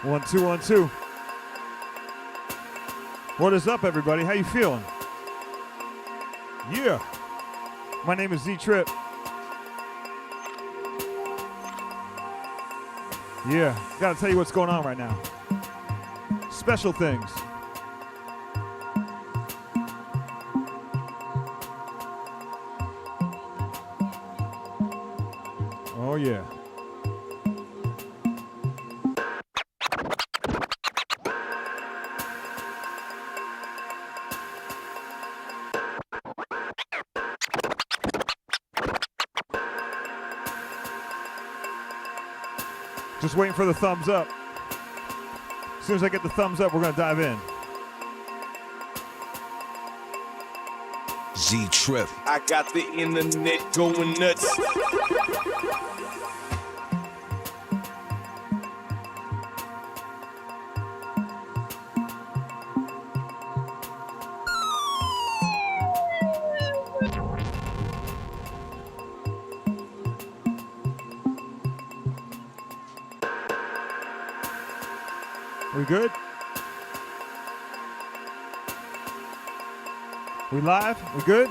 1 2 1 2. What is up, everybody? How you feeling? Yeah. My name is Z-Trip. Yeah, gotta tell you what's going on right now. Special things. Oh yeah. Just waiting for the thumbs up. As soon as I get the thumbs up, we're gonna dive in. Z-Trip. I got the internet going nuts. We good? We live? We good?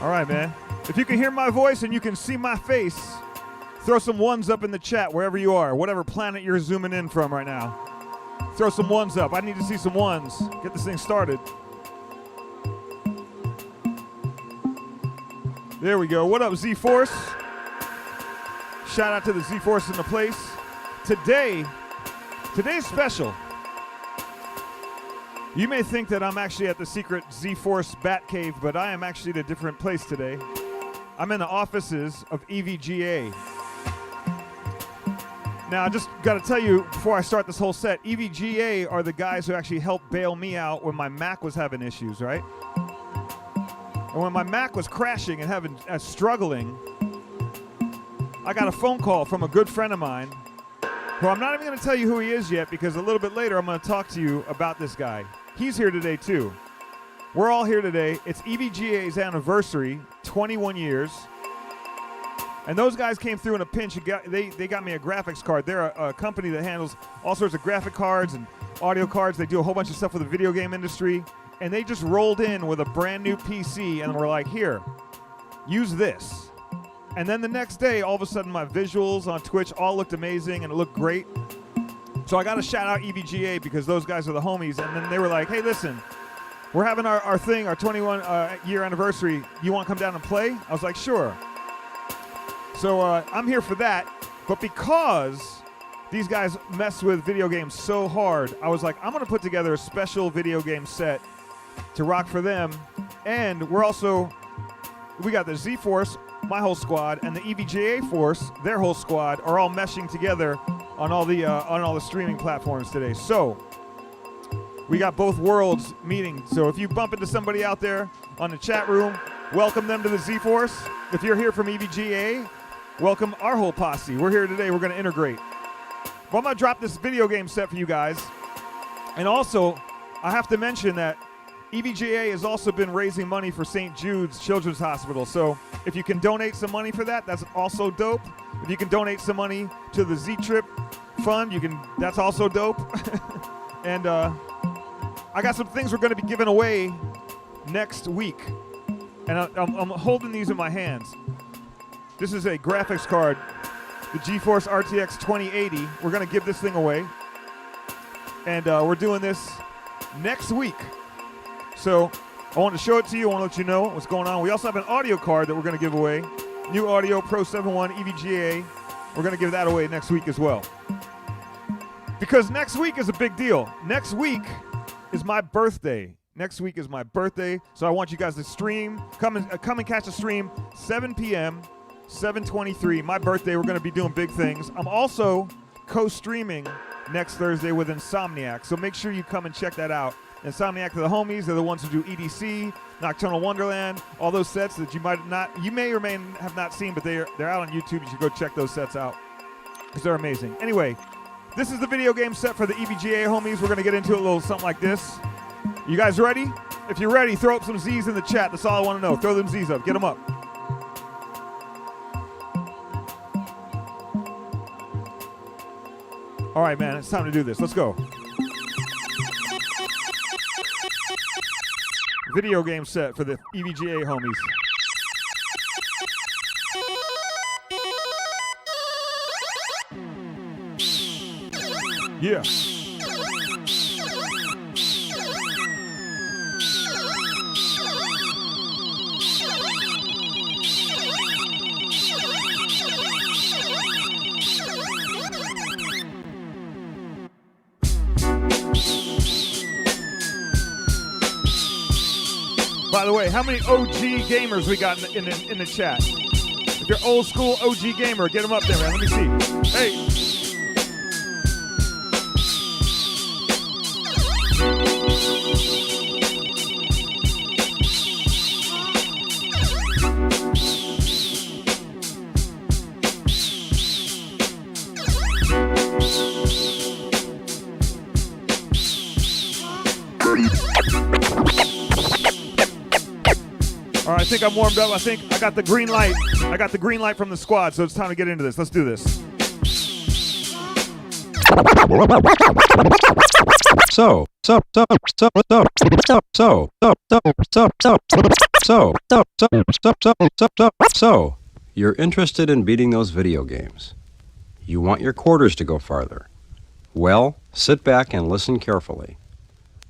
All right, man. If you can hear my voice and you can see my face, throw some ones up in the chat wherever you are, whatever planet you're zooming in from right now. Throw some ones up. I need to see some ones. Get this thing started. There we go. What up, Z-Force? Shout out to the Z-Force in the place. Today's special. You may think that I'm actually at the secret Z-Force Batcave, but I am actually at a different place today. I'm in the offices of EVGA. Now, I just got to tell you before I start this whole set, EVGA are the guys who actually helped bail me out when my Mac was having issues, right? And when my Mac was crashing and struggling, I got a phone call from a good friend of mine, who I'm not even going to tell you who he is yet, because a little bit later I'm going to talk to you about this guy. He's here today too. We're all here today. It's EVGA's anniversary, 21 years. And those guys came through in a pinch. They got me a graphics card. They're a company that handles all sorts of graphic cards and audio cards. They do a whole bunch of stuff with the video game industry. And they just rolled in with a brand new PC and were like, here, use this. And then the next day, all of a sudden, my visuals on Twitch all looked amazing and it looked great. So I got to shout out EVGA because those guys are the homies. And then they were like, hey, listen, we're having our thing, our 21-year anniversary. You want to come down and play? I was like, sure. So I'm here for that. But because these guys mess with video games so hard, I was like, I'm going to put together a special video game set to rock for them. And we got the Z-Force, my whole squad, and the EVGA Force, their whole squad, are all meshing together on all the streaming platforms today. So we got both worlds meeting. So if you bump into somebody out there on the chat room, welcome them to the Z-Force. If you're here from EVGA, welcome our whole posse. We're here today. We're going to integrate. But I'm going to drop this video game set for you guys. And also, I have to mention that EVGA has also been raising money for St. Jude's Children's Hospital. So if you can donate some money for that, that's also dope. If you can donate some money to the Z-Trip Fund, that's also dope. And I got some things we're going to be giving away next week. And I'm holding these in my hands. This is a graphics card, the GeForce RTX 2080. We're going to give this thing away. And we're doing this next week. So I want to show it to you. I want to let you know what's going on. We also have an audio card that we're going to give away. New Audio Pro 7.1 EVGA. We're going to give that away next week as well. Because next week is a big deal. Next week is my birthday. Next week is my birthday. So I want you guys to stream. Come and catch a stream, 7 p.m., 7/23. My birthday. We're going to be doing big things. I'm also co-streaming next Thursday with Insomniac. So make sure you come and check that out. Insomniac are the homies. They're the ones who do EDC, Nocturnal Wonderland, all those sets that you may or may have not seen, but they're out on YouTube. You should go check those sets out because they're amazing. Anyway, this is the video game set for the EVGA homies. We're going to get into a little something like this. You guys ready? If you're ready, throw up some Z's in the chat. That's all I want to know. Throw them Z's up. Get them up. All right, man. It's time to do this. Let's go. Video game set for the EVGA homies. Yeah. By the way, how many OG gamers we got in the chat? If you're old school OG gamer, get them up there, man. Let me see. Hey. All right, I think I'm warmed up. I think I got the green light. I got the green light from the squad, so it's time to get into this. Let's do this. So, you're interested in beating those video games. You want your quarters to go farther. Well, sit back and listen carefully.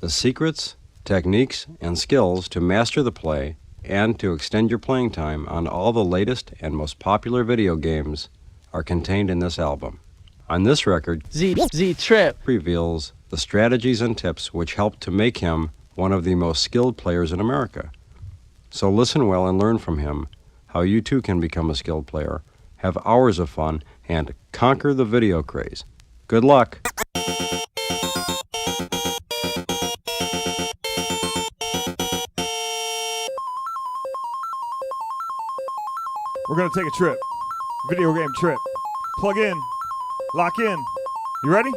The secrets, techniques, and skills to master the play and to extend your playing time on all the latest and most popular video games are contained in this album. On this record, Z-Trip reveals the strategies and tips which helped to make him one of the most skilled players in America. So listen well and learn from him how you too can become a skilled player, have hours of fun, and conquer the video craze. Good luck! We're going to take a trip. Video game trip. Plug in. Lock in. You ready?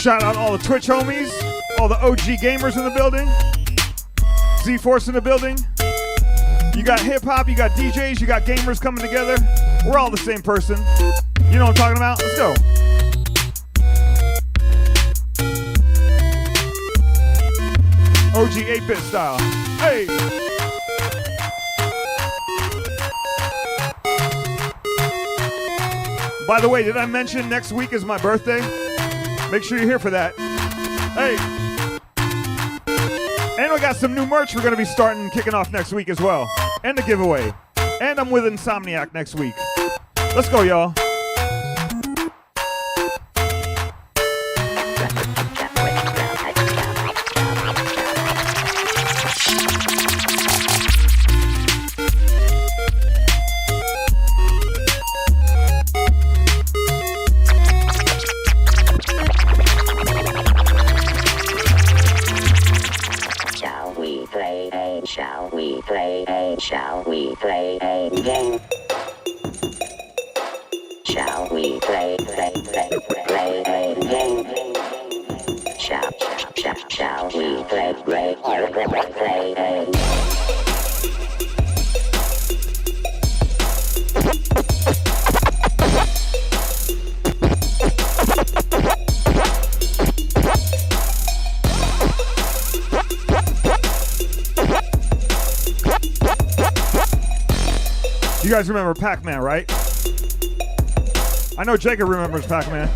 Shout out all the Twitch homies, all the OG gamers in the building, Z-Force in the building. You got hip-hop, you got DJs, you got gamers coming together. We're all the same person. You know what I'm talking about? Let's go. OG 8-bit style. Hey! By the way, did I mention next week is my birthday? Make sure you're here for that. Hey. And we got some new merch we're going to be kicking off next week as well. And a giveaway. And I'm with Insomniac next week. Let's go, y'all. we play a game? Shall we play a game? Shall we play a game? You guys remember Pac-Man, right? I know Jacob remembers Pac-Man.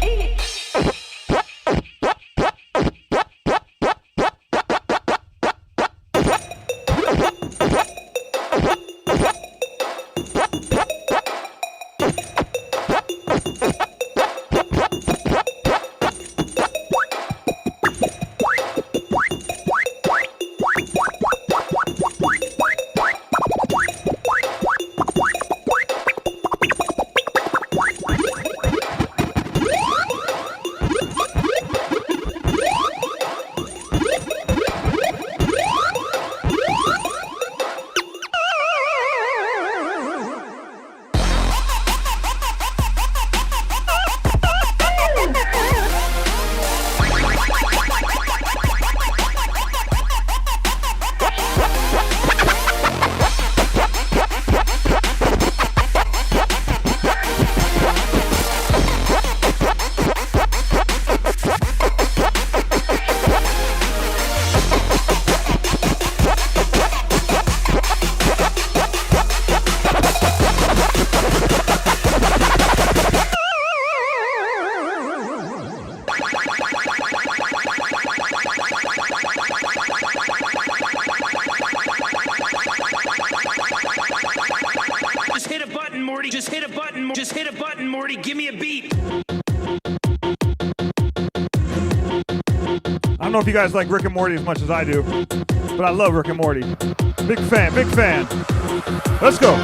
Morty, give me a beat. I don't know if you guys like Rick and Morty as much as I do, but I love Rick and Morty. Big fan, big fan. Let's go.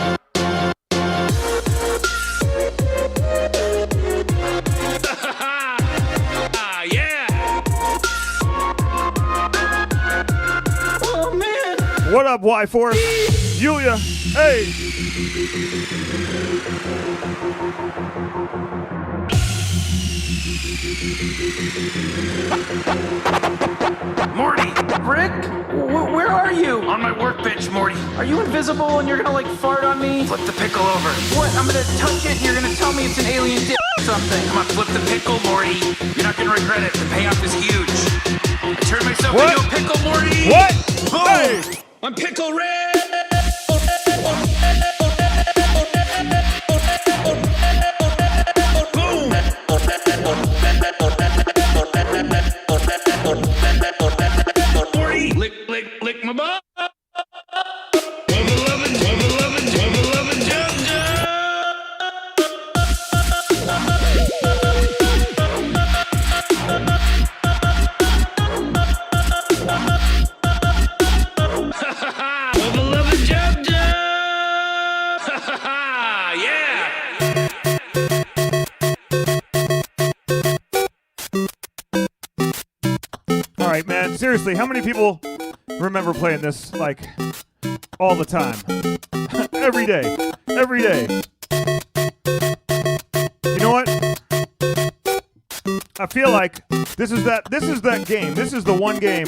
Yeah. Oh, man. What up, Y-Force? Yulia, hey. Morty! Rick? Where are you? On my workbench, Morty. Are you invisible and you're gonna like fart on me? Flip the pickle over. What? I'm gonna touch it and you're gonna tell me it's an alien dick or something. Come on, flip the pickle, Morty. You're not gonna regret it. The payoff is huge. I turned myself What? into a pickle, Morty. What? Boom! Hey! I'm Pickle Red! Morty, lick my butt. All right, man. Seriously, how many people remember playing this like all the time? Every day. Every day. You know what? I feel like this is that game. This is the one game.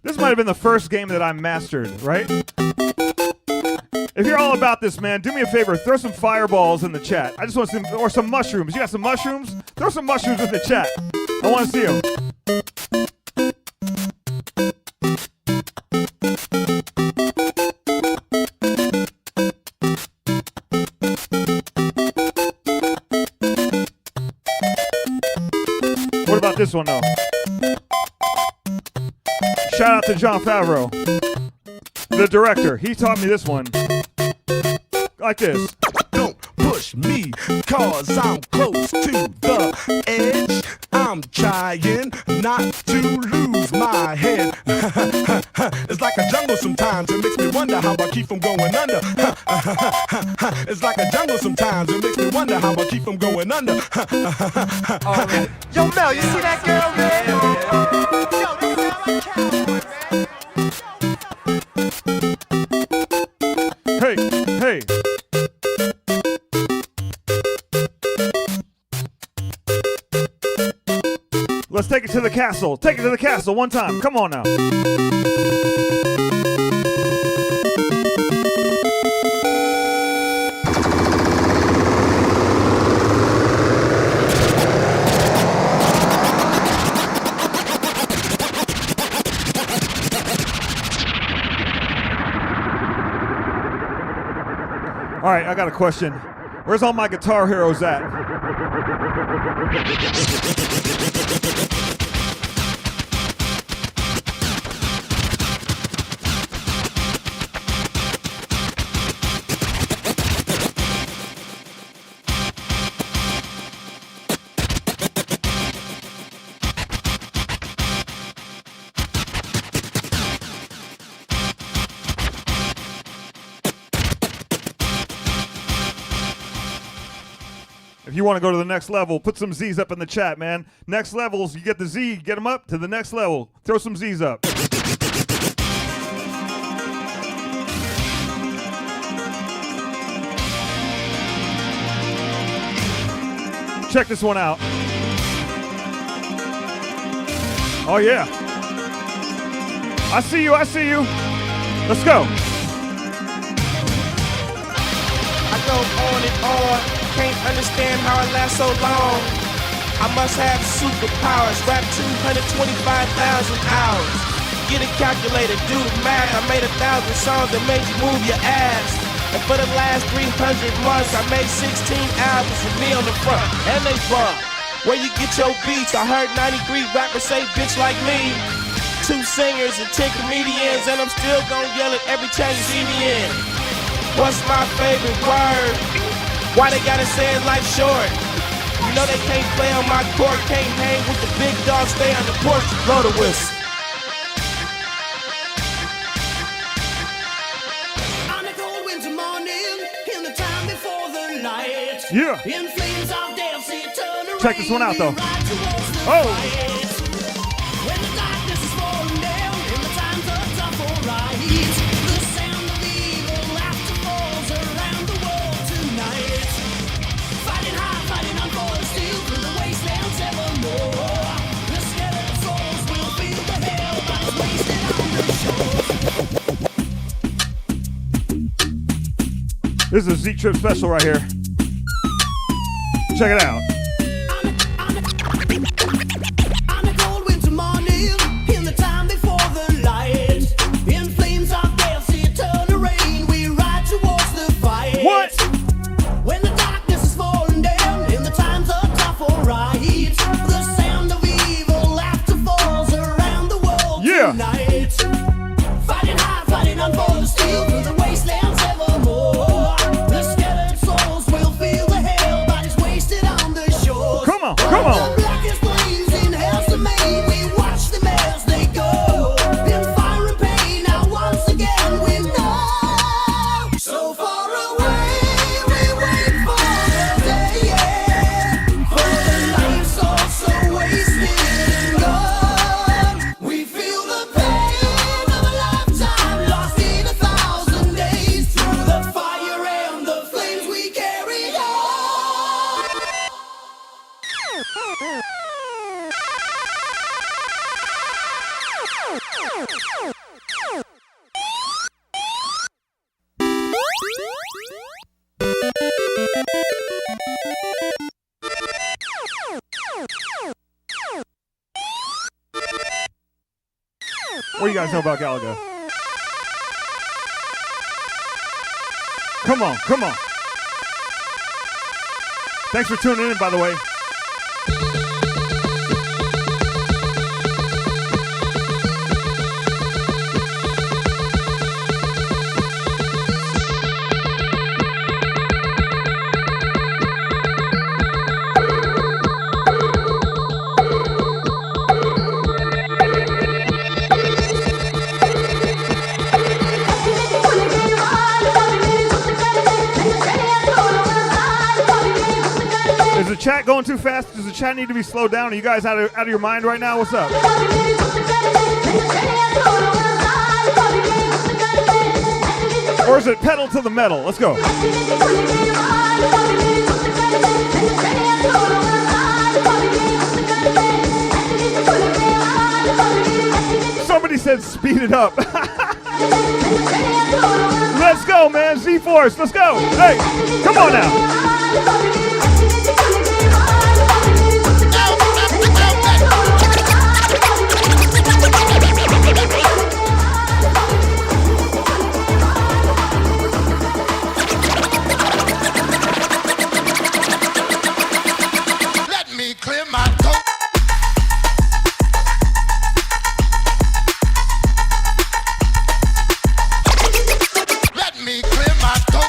This might have been the first game that I mastered, right? If you're all about this, man, do me a favor. Throw some fireballs in the chat. I just want some, or some mushrooms. You got some mushrooms? Throw some mushrooms in the chat. I want to see them. What about this one, though? Shout out to Jon Favreau, the director. He taught me this one. Like this. Don't push me, cause I'm close to the edge. I'm trying not to lose my head. It's like a jungle sometimes, it makes me wonder how I keep from going under. It's like a jungle sometimes, it makes me wonder how I keep from going under. Yo, Mel, you see that girl, man? Yo, this sound like cowboy, man. the castle. Take it to the castle one time. Come on now. All right, I got a question. Where's all my guitar heroes at? If you want to go to the next level, put some Z's up in the chat, man. Next levels, you get the Z, get them up to the next level. Throw some Z's up. Check this one out. Oh, yeah. I see you, I see you. Let's go. I go on and on. Can't understand how I last so long. I must have superpowers. Rap 225,000 hours. Get a calculator, do the math. I made 1,000 songs that made you move your ass. And for the last 300 months, I made 16 albums with me on the front. And they bump. Where you get your beats? I heard 93 rappers say bitch like me. 2 singers and 10 comedians, and I'm still gonna yell it every time you see me in. What's my favorite word? Why they gotta say it life short? You know they can't play on my court, can't hang with the big dogs, stay on the porch, blow the whistle. On a cold winter morning, in the time before the light. Yeah. In flames of death, see it turn around. Check this one out, though. Oh. When the darkness is falling down, in the times of tough or right. The sound of evil laughter falls around the world tonight. Fighting hard, fighting on for the steel through the wastelands evermore. The skeleton souls will feel the hell bodies wasted on the shore. This is a Z-Trip special right here. Check it out. On a cold winter morning, in the time before the light. In flames of death, see it turn to rain. We ride towards the fight. What? When the darkness is falling down, in the times of tough or right. The sound of evil laughter falls around the world tonight. Fighting hard, fighting on for the steel through the wastelands evermore. The skeleton souls will feel the hell bodies wasted on the shore. Come on, come on. The blackest flames in hell's domain, we watch them as they go. In fire and pain, now once again we know. So far away, we wait for the day, for the lives all so wasted and gone. We feel the pain of a lifetime lost in 1,000 days. Through the fire and the flames we carry on. What do you guys know about Galaga? Come on, come on. Thanks for tuning in, by the way. Is the chat going too fast? Does the chat need to be slowed down? Are you guys out of your mind right now? What's up? Or is it pedal to the metal? Let's go. Somebody said speed it up. Let's go, man. Z-Force, let's go. Hey, come on now. Let me clear my throat. Let me clear my throat.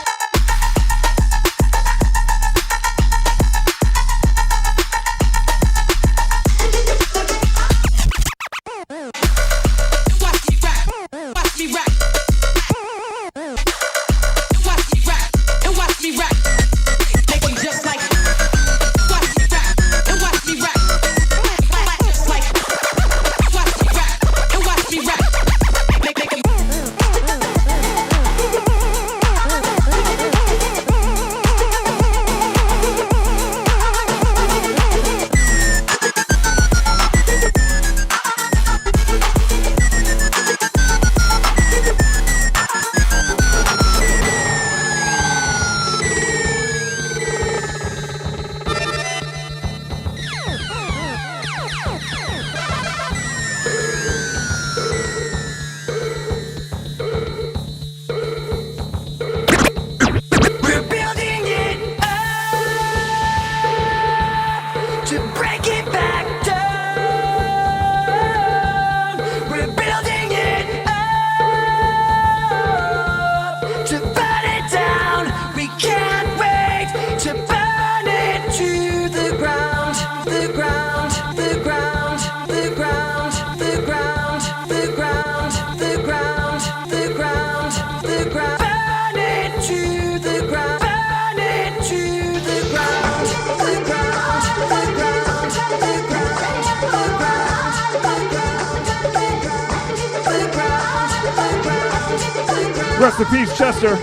Rest in peace, Chester.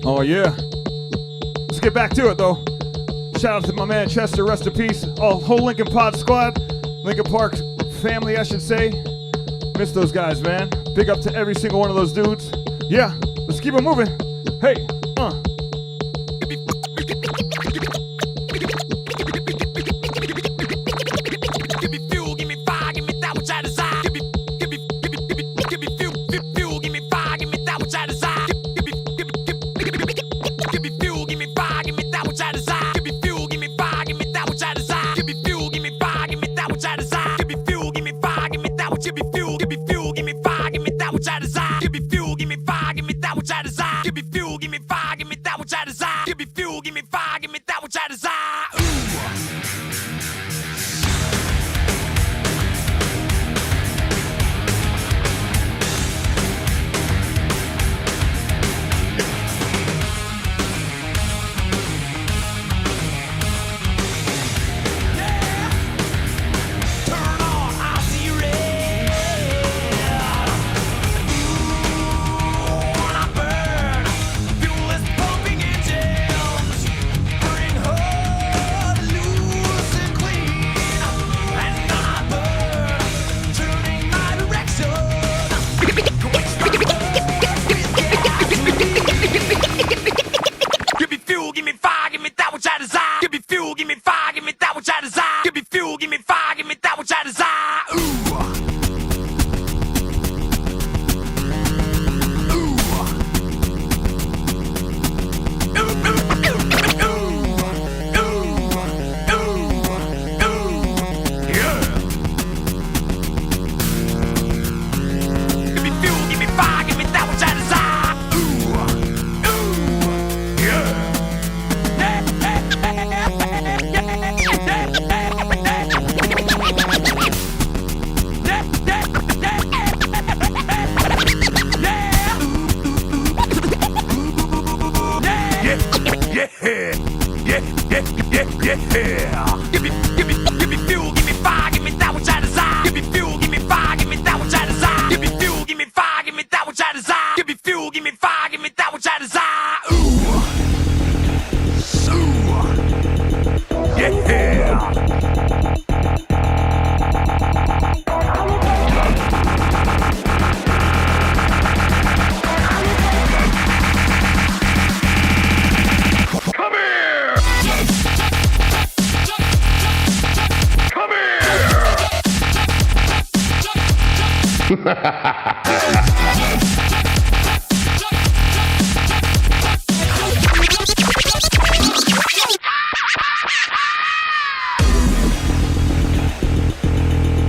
Oh yeah. Let's get back to it though. Shout out to my man Chester, rest in peace. Whole Lincoln Pod squad, Lincoln Park family, I should say. Miss those guys, man. Big up to every single one of those dudes. Yeah, let's keep it moving. Hey, Give me fuel, give me fire, give me that which I desire. Give me fuel, give me fire, give me that which I desire. Give me fuel, give me fire, give me that which I desire. Give me fuel, give me fire, give me that which I desire. Give me fuel, give me fire, give me that which I desire. Give me fuel, give me fire, give me that which give me fuel, give me fire, give me that which I desire. Give me fuel, give me fire, give me that which I desire. Give me fuel, give me fire, give me that which I desire. Give me fuel, give me fire, give me that which I desire. Turn on, I see red. Ooh, when I burn. yeah, yeah, yeah, yeah, yeah. Give me fuel, give me fire, give me that which I desire. Give me fuel, give me fire, give me that which I desire. Give me fuel, give me fire, give me that which I desire. Give me fuel, give me fire, give me that which I desire. Ooh, yeah.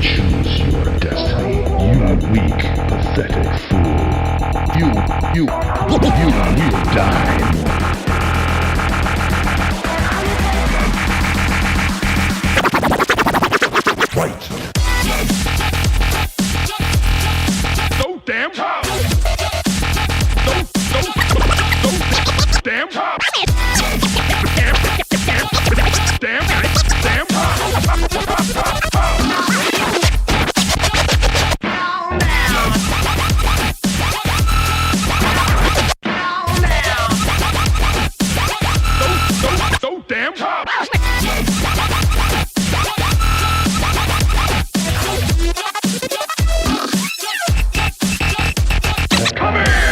Choose your destiny, you weak, pathetic fool. You will die. Fight. So damn tough. So damn tough. Damn tough. So damn tough. Come here!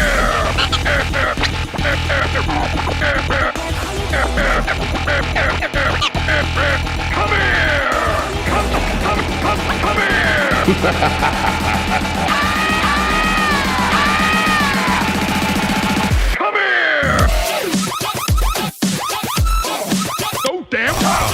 So damn tough!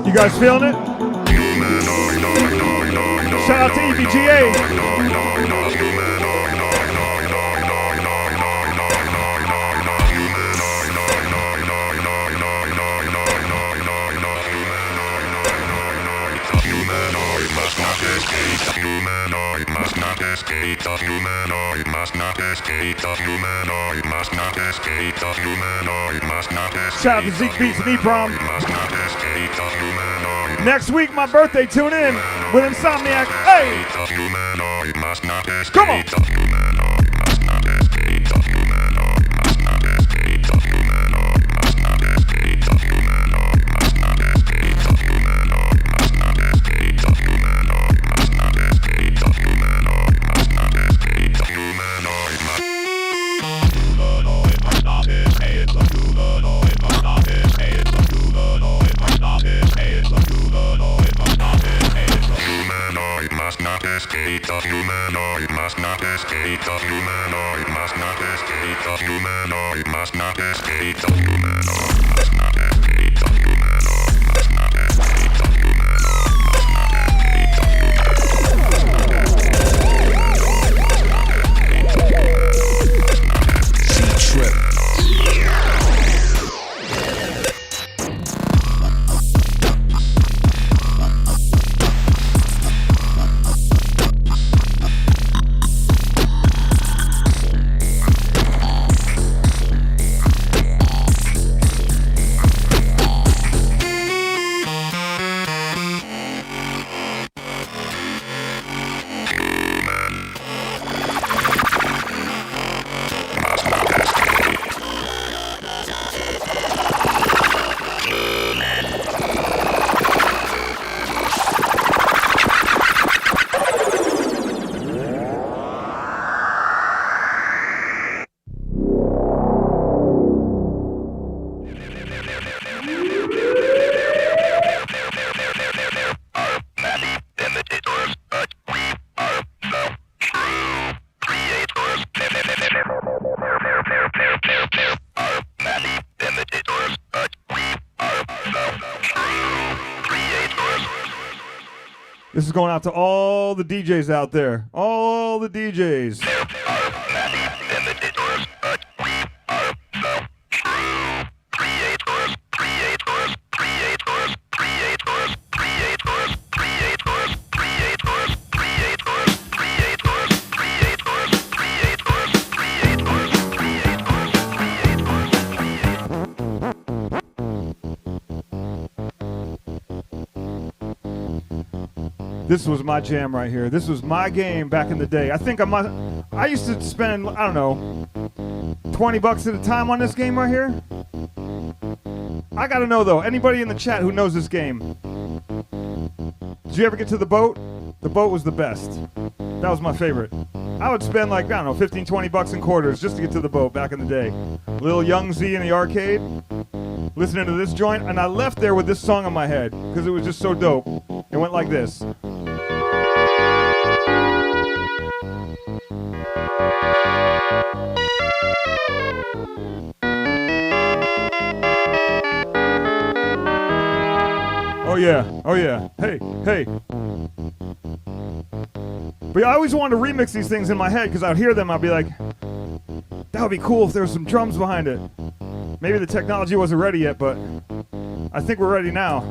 You guys feeling it? Shout out to EVGA. Humanoid must not escape. Humanoid must not escape. Humanoid must not escape. Humanoid must not escape. Humanoid must not escape. Shout out to Zeke Beats and E-Prom. Must not escape. Humanoid. Next week, my birthday. Tune in with Insomniac. Hey! Humanoid must not escape. Come on! Humanoid must not escape. Humanoid must not escape. Humanoid must not escape. Humanoid must not escape. Humanoid must not escape. Humanoid must not escape. Humanoid must not escape. Humanoid must. Humanoid must not escape. Humanoid must not escape. Humanoid must not escape. Humanoid must not escape. Humanoid must not escape. Humanoid must not escape. Humanoid must not escape. Humanoid must not escape. Humanoid must not escape. Humanoid must not escape. C-Trip. This is going out to all the DJs out there. All the DJs. This was my jam right here. This was my game back in the day. I think I used to spend, I don't know, $20 at a time on this game right here. I gotta know though, anybody in the chat who knows this game, did you ever get to the boat? The boat was the best. That was my favorite. I would spend like, I don't know, 15, $20 in quarters just to get to the boat back in the day. Little Young Z in the arcade, listening to this joint, and I left there with this song on my head because it was just so dope. It went like this. Oh yeah, oh yeah, hey, hey. But I always wanted to remix these things in my head because I'd hear them, I'd be like, that would be cool if there was some drums behind it. Maybe the technology wasn't ready yet, but I think we're ready now.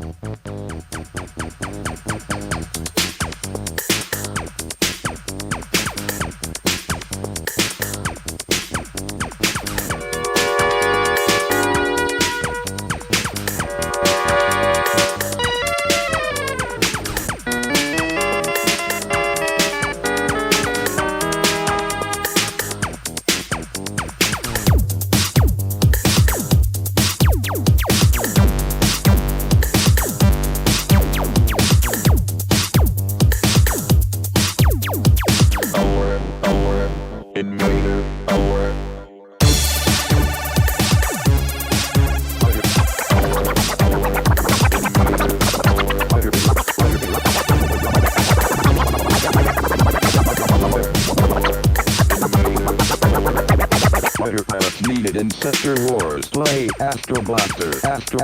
Sector Wars. Play Astro Blaster. Astro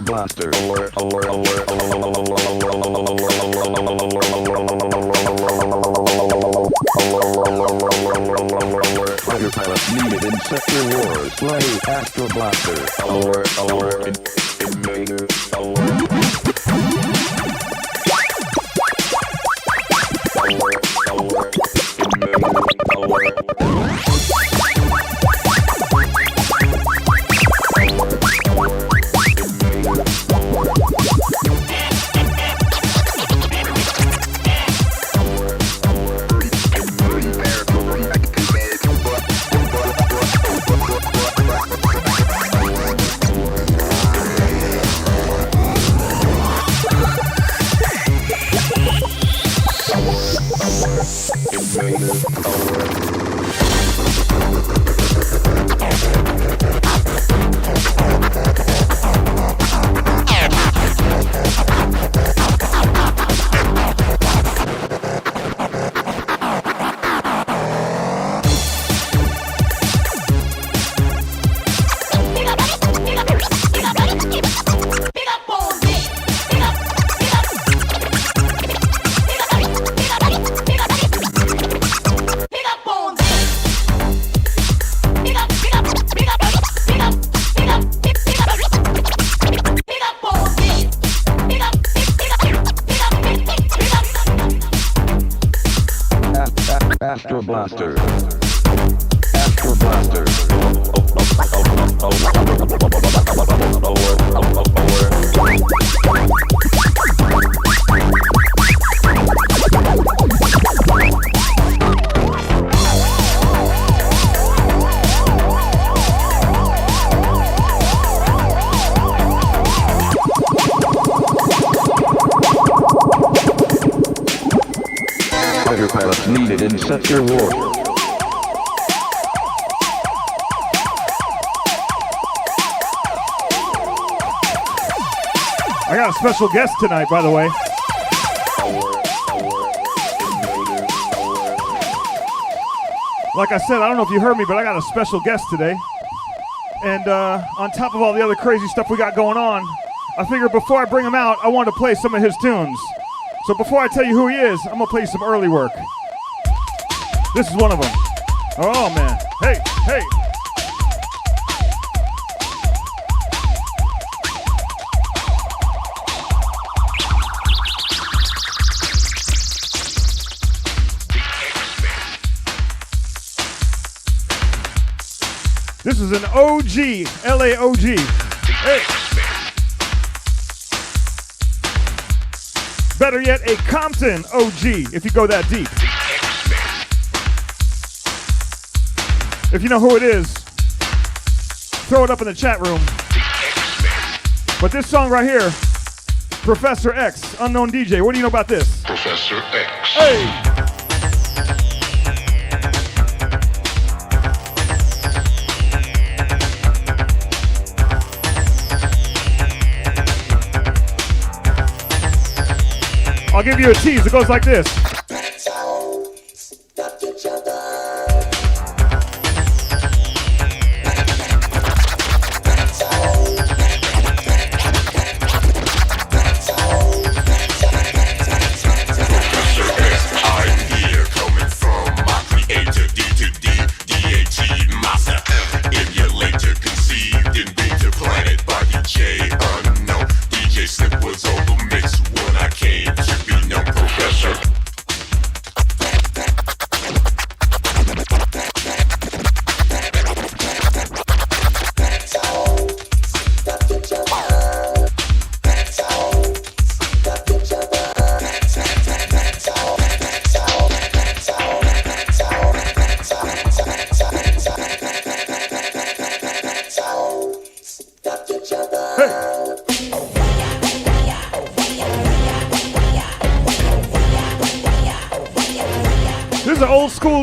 Blaster. Alert. Fighter pilots needed in Sector Wars. Play Astro Blaster. Alert. Invader. Alert. Astro Blaster. Astro Blaster. Fighter pilots needed in Sector War. I got a special guest tonight, by the way. Like I said, I don't know if you heard me, but I got a special guest today. And on top of all the other crazy stuff we got going on, I figured before I bring him out, I wanted to play some of his tunes. So before I tell you who he is, I'm gonna play you some early work. This is one of them. Oh man, hey, hey. This is an OG, LA OG. Hey. Better yet, a Compton OG, if you go that deep. If you know who it is, throw it up in the chat room. But this song right here, Professor X, Unknown DJ. What do you know about this? Professor X. Hey! I'll give you a tease. It goes like this.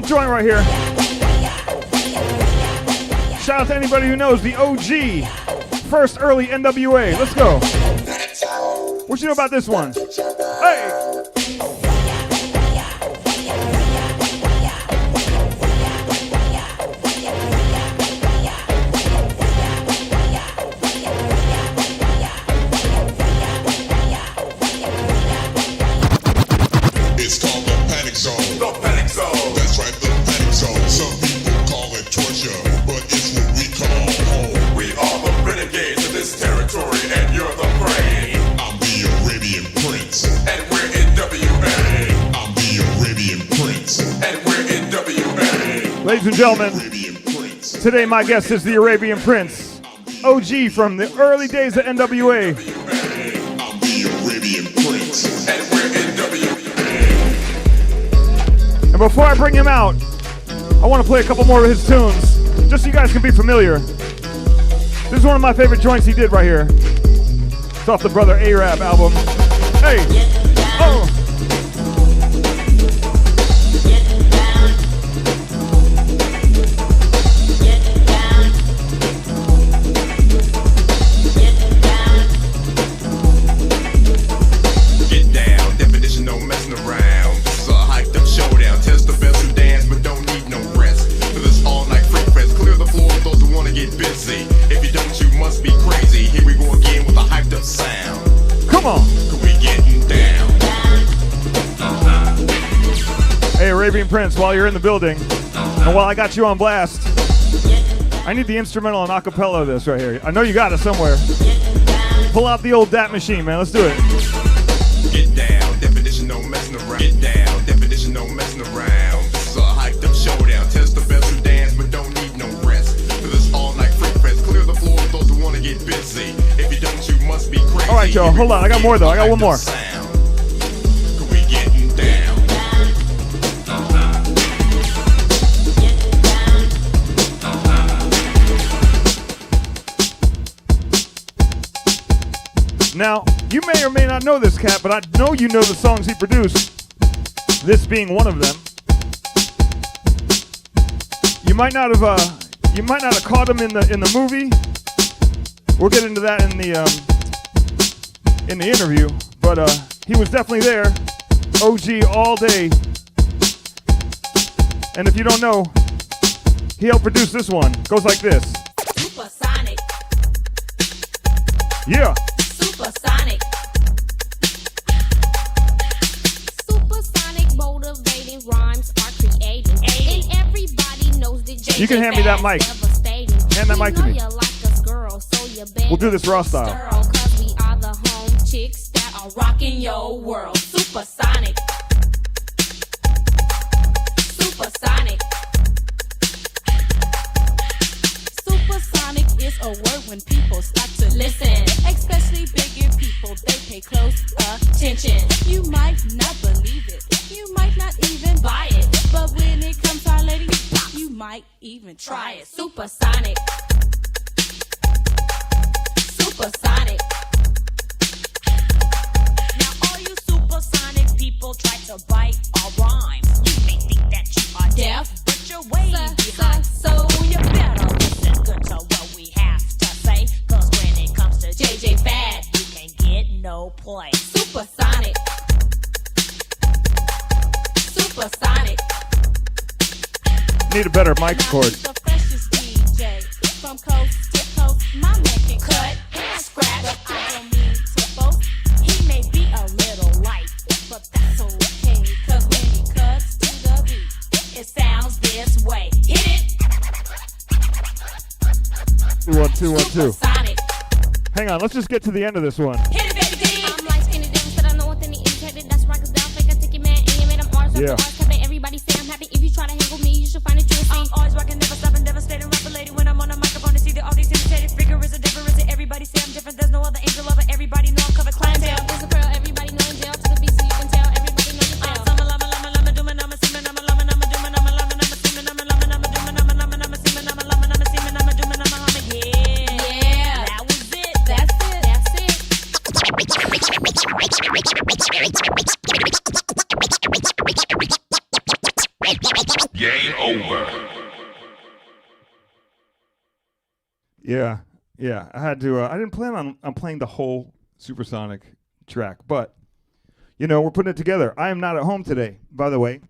Joint right here. Shout out to anybody who knows the OG, first early NWA. Let's go. What you know about this one? Hey! It's called the Panic Zone. The Panic Zone. That's right, the Panic Zone. Some people call it torture, but it's what we call home. We are the renegades of this territory, and you're the prey. I'm the Arabian Prince, and we're in WA. I'm the Arabian Prince, and we're in WA. Ladies and gentlemen, today my guest is the Arabian Prince, OG from the early days of NWA. I'm the Arabian Prince, and we're in WA. And before I bring him out, I want to play a couple more of his tunes, just so you guys can be familiar. This is one of my favorite joints he did right here. It's off the Brother Arab album. Hey! Oh! Get down, definition no messing around. This is a hyped up showdown. Test the best who dance but don't need no rest. For this all night freak fest, clear the floor for those who wanna get busy. If you don't, you must be crazy. Here we go again with a hyped up sound. Come on! We getting down. Hey, Arabian Prince, while you're in the building, and while I got you on blast, I need the instrumental and acapella of this right here. I know you got it somewhere. Pull out the old DAT machine, man. Let's do it. Get down, definition no messing around. Get down, definition no messing around. This is a hyped up showdown. Test the best who dance but don't need no rest. For this all night freak fest, clear the floor for those who wanna get busy. If you don't, you must be crazy. All right, y'all. Hold on. I got more, though. I got one more. We getting down. Now, you may or may not know this cat, but I know you know the songs he produced, this being one of them. You might not have caught him in the movie. We'll get into that in the interview, but he was definitely there. OG all day. And if you don't know, he helped produce this one. Goes like this. Supersonic. Yeah. Supersonic. Motivating rhymes are creating. And everybody knows that JJ You can hand me that mic. Hand that mic to me. We'll do this raw style. Cause we are the home chicks that are rocking your world. Supersonic. Supersonic. Supersonic is a word when people start to listen. Especially bigger people, they pay close attention. You might not believe it. You might not even buy it. But when it comes to our lady, you might even try it. Supersonic. Supersonic. Now all you supersonic people try to bite our rhymes. You may think that you are deaf, but you're way behind. So you better listen good to what we have to say. Cause when it comes to JJ Fad, you can't get no play. Supersonic. Supersonic. Need a better mic cord. The freshest DJ from coast to coast. My man can cut and scratch, but I don't mean to boast. He may be a little light, but that's okay. Cause when he cuts to the beat, it sounds this way. Hit it. 1 2 1 2. Supersonic. Hang on, let's just get to the end of this one. Hit it, baby D. I'm like skinny devils that I know what then he indicated. That's rockers down, fake a ticket man, and you made them ours. Yeah. Everybody say I'm happy. If you try to hang with me, you should find it true. I'm always rocking, never stopping, devastating. Rapper lady when I'm on the microphone to see the audience imitated. Figure is a difference. Everybody say I'm different. There's no other angel of it. Everybody know I'm covered clientele. There's a girl, everybody know in jail. To the beat so you can tell. Everybody know you fail. Summer lama lama lama dooming, I'm a seaman, I'm a lama lama dooming, I'm a lama lama seaman, I'm a lama lama dooming, I'm a lama lama seaman, I'm a lama lama seaman, I'm a dooming, I'm a lama. Yeah, that was it. That's it. That's it. Game over. Yeah. I had to. I didn't plan on playing the whole Supersonic track, but you know we're putting it together. I am not at home today, by the way.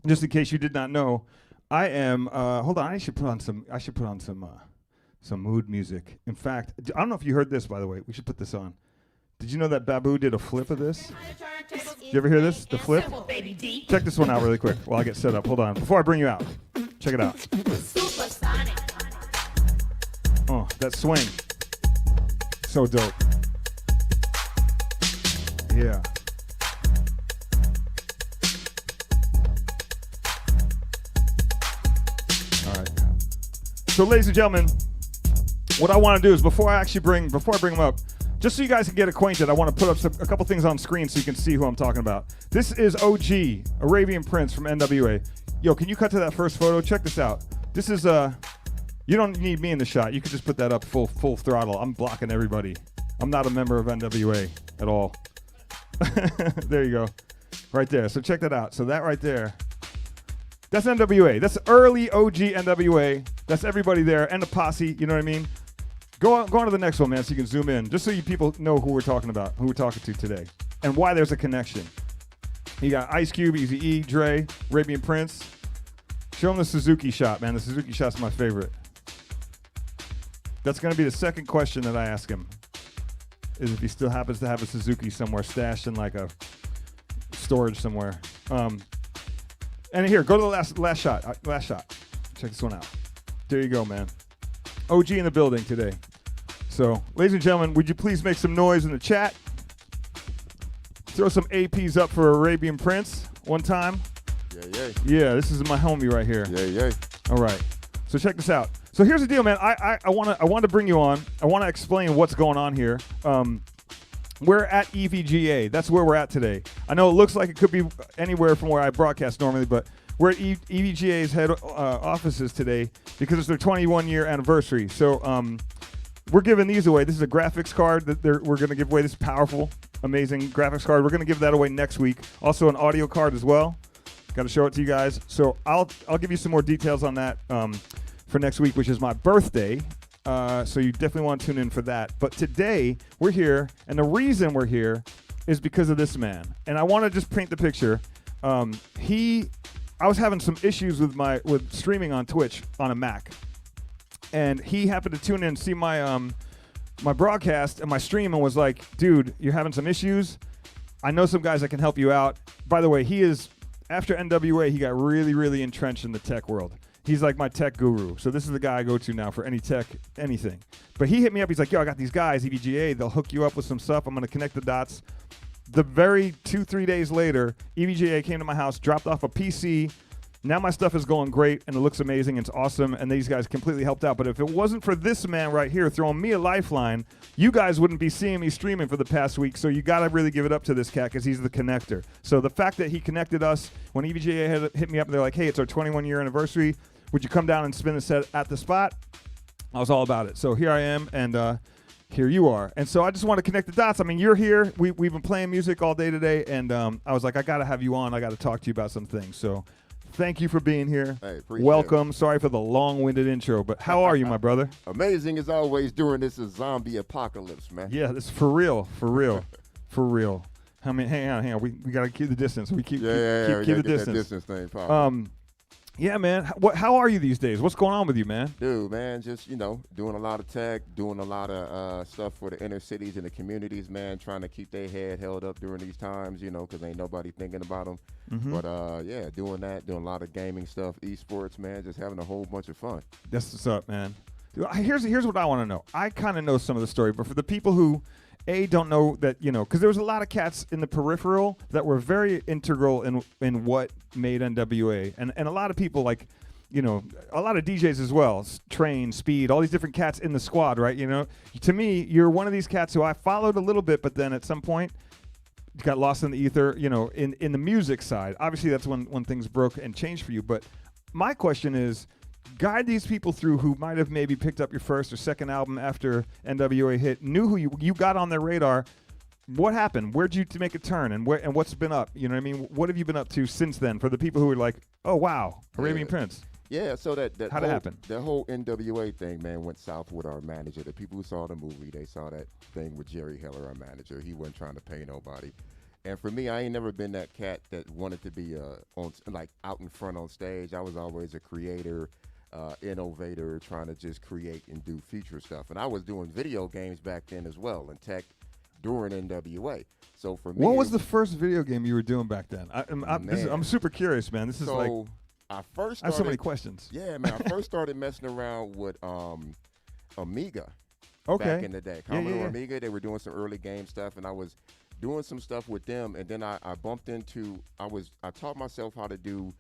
Just in case you did not know, I am. Hold on, I should put on some mood music. In fact, I don't know if you heard this. By the way, we should put this on. Did you know that Babu did a flip of this? Did you ever hear this? The flip? Check this one out really quick while I get set up. Hold on. Before I bring you out. Check it out. Oh, that swing. So dope. Yeah. All right. So, ladies and gentlemen, what I want to do is before I bring them up, just so you guys can get acquainted, I want to put up a couple things on screen so you can see who I'm talking about. This is OG, Arabian Prince from NWA. Yo, can you cut to that first photo? Check this out. This is you don't need me in the shot. You could just put that up full throttle. I'm blocking everybody. I'm not a member of NWA at all. There you go. Right there. So check that out. So that right there, that's NWA. That's early OG NWA. That's everybody there and the posse, you know what I mean? Go on to the next one, man, so you can zoom in, just so you people know who we're talking about, who we're talking to today, and why there's a connection. You got Ice Cube, Eazy-E, Dre, Arabian Prince. Show him the Suzuki shot, man. The Suzuki shot's my favorite. That's going to be the second question that I ask him, is if he still happens to have a Suzuki somewhere stashed in like a storage somewhere. And here, go to the last shot. Last shot. Check this one out. There you go, man. OG in the building today. So, ladies and gentlemen, would you please make some noise in the chat? Throw some APs up for Arabian Prince one time. Yeah, this is my homie right here. All right. So check this out. So here's the deal, man. I want to bring you on. I want to explain what's going on here. We're at EVGA. That's where we're at today. I know it looks like it could be anywhere from where I broadcast normally, but we're at EVGA's head offices today because it's their 21-year anniversary. So we're giving these away. This is a graphics card that we're going to give away. This powerful, amazing graphics card. We're going to give that away next week. Also an audio card as well. Got to show it to you guys. So I'll give you some more details on that for next week, which is my birthday. So you definitely want to tune in for that. But today we're here, and the reason we're here is because of this man. And I want to just paint the picture. I was having some issues with streaming on Twitch on a Mac, and he happened to tune in and see my my broadcast and my stream and was like, "Dude, you're having some issues. I know some guys that can help you out, by the way, he is, after NWA, he got really, really entrenched in the tech world. He's like my tech guru. So this is the guy I go to now for any tech, anything. But he hit me up. He's like, yo, I got these guys, EVGA. They'll hook you up with some stuff. I'm going to connect the dots. The very 2-3 days later, EVGA came to my house, dropped off a PC. Now my stuff is going great, and it looks amazing. It's awesome, and these guys completely helped out. But if it wasn't for this man right here throwing me a lifeline, you guys wouldn't be seeing me streaming for the past week. So you got to really give it up to this cat because he's the connector. So the fact that he connected us when EVGA had hit me up, they're like, hey, it's our 21-year anniversary. Would you come down and spin the set at the spot? I was all about it. So here I am, and here you are. And so I just want to connect the dots. I mean, you're here. We've been playing music all day today, and I was like, I got to have you on. I got to talk to you about some things. So thank you for being here. Hey, appreciate Welcome. it. Sorry for the long-winded intro, but how are you, my brother? Amazing as always during this zombie apocalypse, man. Yeah, this is for real, for real, for real. How many? Hang on. We got to keep the distance. We keep we the gotta get distance. that distance thing popping. Yeah, man. How are you these days? What's going on with you, man? Dude, man, just, doing a lot of tech, doing a lot of stuff for the inner cities and the communities, man, trying to keep their head held up during these times, because ain't nobody thinking about them. Mm-hmm. But, yeah, doing a lot of gaming stuff, esports, man, just having a whole bunch of fun. That's what's up, man. Dude, here's what I want to know. I kind of know some of the story, but for the people who don't know that, because there was a lot of cats in the peripheral that were very integral in what made NWA. And a lot of people, like, a lot of DJs as well, Train, Speed, all these different cats in the squad, right? To me, you're one of these cats who I followed a little bit, but then at some point got lost in the ether, in the music side. Obviously, that's when things broke and changed for you. But my question is, guide these people through who might have maybe picked up your first or second album after NWA hit, knew who you got on their radar. What happened? Where'd you to make a turn, and what's been up? You know what I mean? What have you been up to since then for the people who are like, oh wow, Arabian Prince? Yeah, so that how'd it happen? That whole NWA thing, man, went south with our manager. The people who saw the movie, they saw that thing with Jerry Heller, our manager. He wasn't trying to pay nobody. And for me, I ain't never been that cat that wanted to be out in front on stage. I was always a creator, innovator, trying to just create and do feature stuff. And I was doing video games back then as well, and tech during NWA. So for me, what was the first video game you were doing back then? I'm super curious, man. This is I have so many questions. Yeah, man. I first started messing around with Amiga. Okay. Back in the day, Commodore Amiga. They were doing some early game stuff, and I was doing some stuff with them. And then I bumped into. I taught myself how to do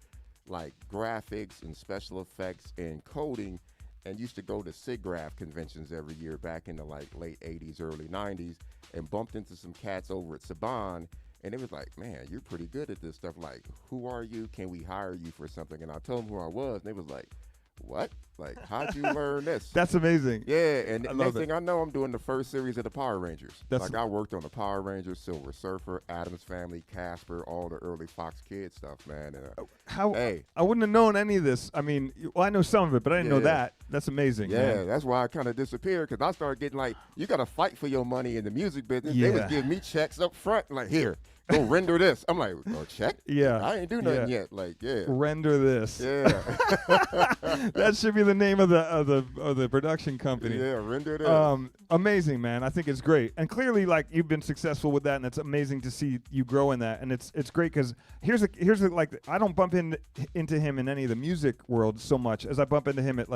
like graphics and special effects and coding, and used to go to SIGGRAPH conventions every year back in the late 80s, early 90s, and bumped into some cats over at Saban, and it was like, man, you're pretty good at this stuff. Like, who are you? Can we hire you for something? And I told them who I was, and they was like, what? Like, how'd you learn this? That's amazing. Yeah, and next thing I know, I'm doing the first series of the Power Rangers. That's I worked on the Power Rangers, Silver Surfer, Addams Family, Casper, all the early Fox Kids stuff, man. And, I wouldn't have known any of this. I mean, I know some of it, but I didn't know that. That's amazing. Yeah, man. that's why I kind of disappeared, because I started getting you got to fight for your money in the music business. They was giving me checks up front, like, here, go render this. I'm like, oh, check? Yeah. I ain't do nothing yet. Like, Render this. Yeah. That should be the name of the production company. Yeah, render this. Amazing, man. I think it's great. And clearly, you've been successful with that, and it's amazing to see you grow in that. And it's great because here's I don't bump into him in any of the music world so much as I bump into him at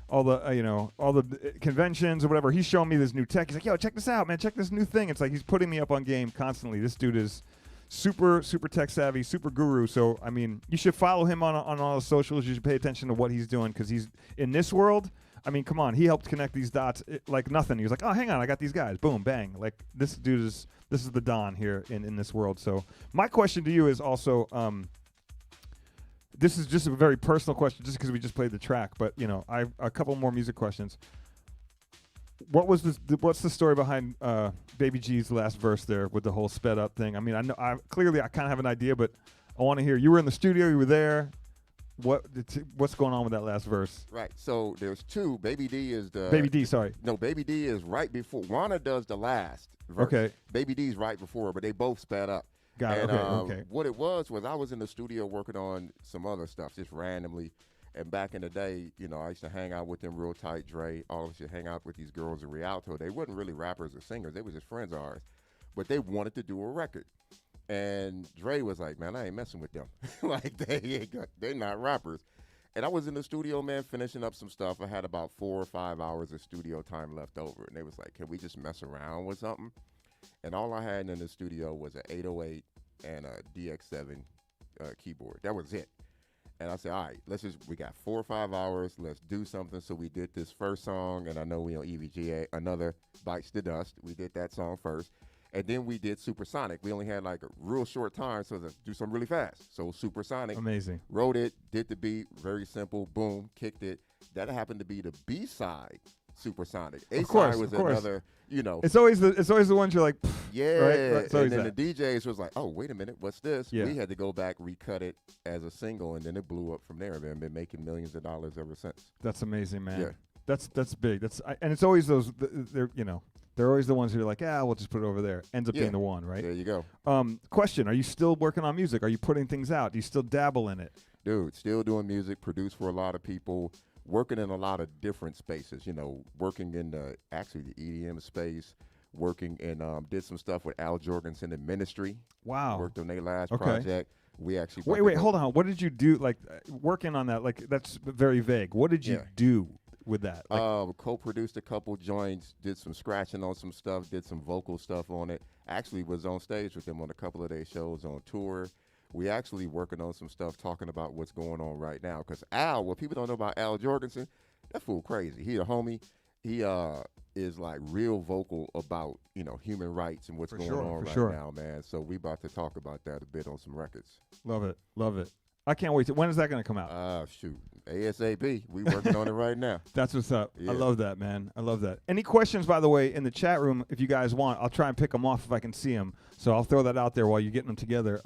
all the all the conventions or whatever. He's showing me this new tech. He's like, yo, check this out, man. Check this new thing. It's like he's putting me up on game constantly. This dude is super tech savvy, super guru. So I mean, you should follow him on all the socials. You should pay attention to what he's doing because he's in this world. I mean, come on, he helped connect these dots like nothing. He was like, oh, hang on, I got these guys. Boom, bang. Like this dude is the Don here in this world. So my question to you is also. This is just a very personal question, just because we just played the track. But I have a couple more music questions. What's the story behind Baby G's last verse there with the whole sped up thing? I mean, I kind of have an idea, but I want to hear. You were in the studio, you were there. What's going on with that last verse? Right. So there's two. Baby D is the Baby D. Sorry. No, Baby D is right before. Juana does the last verse. Okay. Baby D's right before, but they both sped up. Got it. Okay. What it was I was in the studio working on some other stuff just randomly. And back in the day, I used to hang out with them real tight, Dre. All of us used to hang out with these girls in Rialto. They wasn't really rappers or singers. They was just friends of ours. But they wanted to do a record. And Dre was like, man, I ain't messing with them. Like, they're not rappers. And I was in the studio, man, finishing up some stuff. I had about 4 or 5 hours of studio time left over. And they was like, can we just mess around with something? And all I had in the studio was an 808 and a DX7 keyboard. That was it. And I said, all right, we got 4 or 5 hours. Let's do something. So we did this first song, and I know we on EVGA, another Bites the Dust. We did that song first. And then we did Supersonic. We only had like a real short time, so let's do something really fast. So Supersonic. Amazing. Wrote it, did the beat, very simple, boom, kicked it. That happened to be the B-side, Supersonic. A-side was another, you know. It's always the ones you're like, yeah. Right? And then the DJs was like, oh, wait a minute, what's this? Yeah. We had to go back, recut it as a single, and then it blew up from there. Man, been making millions of dollars ever since. That's amazing, man. Yeah. That's big. And it's always those. They're always the ones who are like, we'll just put it over there. Ends up being the one, right? There you go. Question: Are you still working on music? Are you putting things out? Do you still dabble in it? Dude, still doing music, produce for a lot of people, working in a lot of different spaces. You know, working in the EDM space, working in did some stuff with Al Jorgensen in Ministry. Wow. Worked on their last project. We actually wait, hold on. What did you do? Like working on that? Like that's very vague. What did you do with that? Like, co-produced a couple joints, did some scratching on some stuff, did some vocal stuff on it. Actually was on stage with them on a couple of their shows on tour. We actually working on some stuff talking about what's going on right now. Because Al, what people don't know about Al Jorgensen, that fool crazy. He a homie. He is like real vocal about, you know, human rights and what's going on right now, man. So we about to talk about that a bit on some records. Love it. Love it. I can't wait. When is that going to come out? Shoot. ASAP. We working on it right now. That's what's up. Yeah. I love that, man. I love that. Any questions, by the way, in the chat room, if you guys want, I'll try and pick them off if I can see them. So I'll throw that out there while you're getting them together.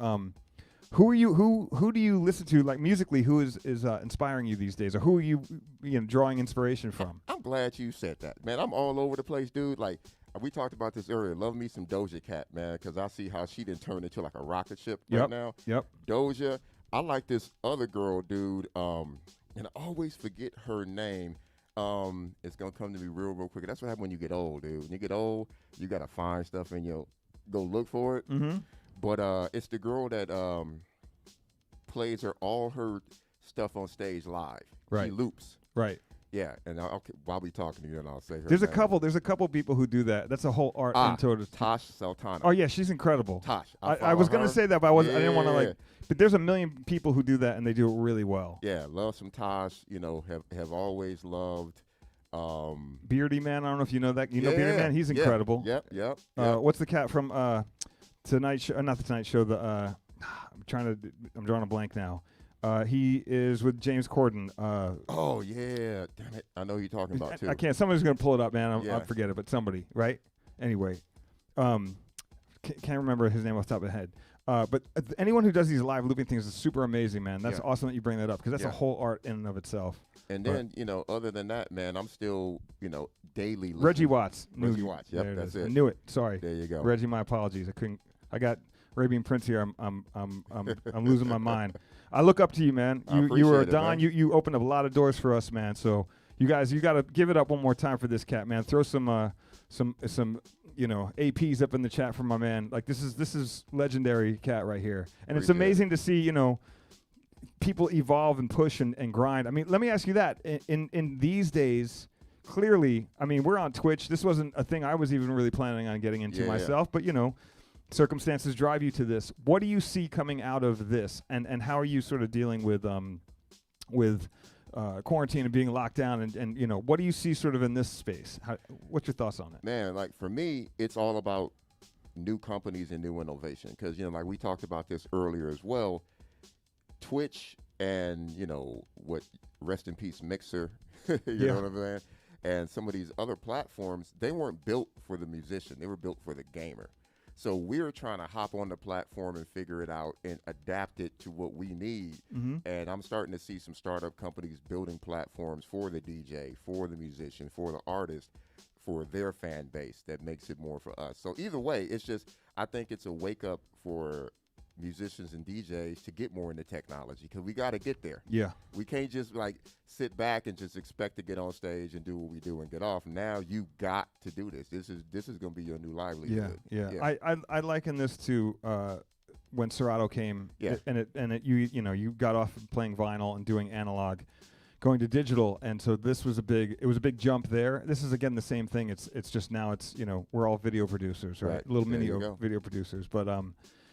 Who are you? Who do you listen to, like musically? Who is inspiring you these days, or who are you drawing inspiration from? I'm glad you said that, man. I'm all over the place, dude. Like we talked about this earlier. Love me some Doja Cat, man, because I see how she didn't turn into like a rocket ship right now. Yep. Doja. I like this other girl, dude. And I always forget her name. It's gonna come to me real quick. That's what happens when you get old, dude. When you get old, you gotta find stuff and go look for it. Mm-hmm. But it's the girl that plays all her stuff on stage live. Right. She loops. Right. Yeah, and while we talking to you, and I'll say her There's name. There's a couple people who do that. That's a whole art into it. Tosh Sultana. Oh yeah, she's incredible. Tosh. I was gonna say that, but I didn't want to Yeah. But there's a million people who do that, and they do it really well. Yeah, love some Tosh. You know, have always loved. Beardy Man. I don't know if you know that. You know Beardy Man. He's incredible. Yep. What's the cat from Tonight Show? Not the Tonight Show. I'm drawing a blank now. He is with James Corden. Oh yeah, damn it! I know who you're talking about too. I can't. Somebody's gonna pull it up, man. I'll forget it, but somebody, right? Anyway, can't remember his name off the top of the head. But anyone who does these live looping things is super amazing, man. That's awesome that you bring that up because that's a whole art in and of itself. And then other than that, man, I'm still daily listening. Reggie Watts. Reggie Watts. Yep, that's it. I knew it. Sorry. There you go. Reggie, my apologies. I got Arabian Prince here. I'm losing my mind. I look up to you, man. You were a don. You opened up a lot of doors for us, man. So you guys, you got to give it up one more time for this cat, man. Throw some APs up in the chat for my man. Like this is legendary cat right here, and it's amazing to see people evolve and push and grind. I mean, let me ask you that in these days. Clearly, I mean, we're on Twitch. This wasn't a thing I was even really planning on getting into myself, but circumstances drive you to this. What do you see coming out of this, and how are you sort of dealing with quarantine and being locked down, and what do you see sort of in this space? What's your thoughts on it? Man, like for me, it's all about new companies and new innovation because like we talked about this earlier as well. Twitch and what rest in peace Mixer, you know what I'm saying, and some of these other platforms, they weren't built for the musician; they were built for the gamer. So we're trying to hop on the platform and figure it out and adapt it to what we need. Mm-hmm. And I'm starting to see some startup companies building platforms for the DJ, for the musician, for the artist, for their fan base that makes it more for us. So either way, it's just, I think it's a wake up for musicians and DJs to get more into technology because we got to get there. Yeah. We can't just sit back and just expect to get on stage and do what we do and get off. Now you got to do this. This is going to be your new livelihood. Yeah. I liken this to when Serato came. Yeah. You got off of playing vinyl and doing analog, going to digital, and so this was a big jump there. This is again the same thing. It's just now we're all video producers, right? Little There mini you go. video producers, but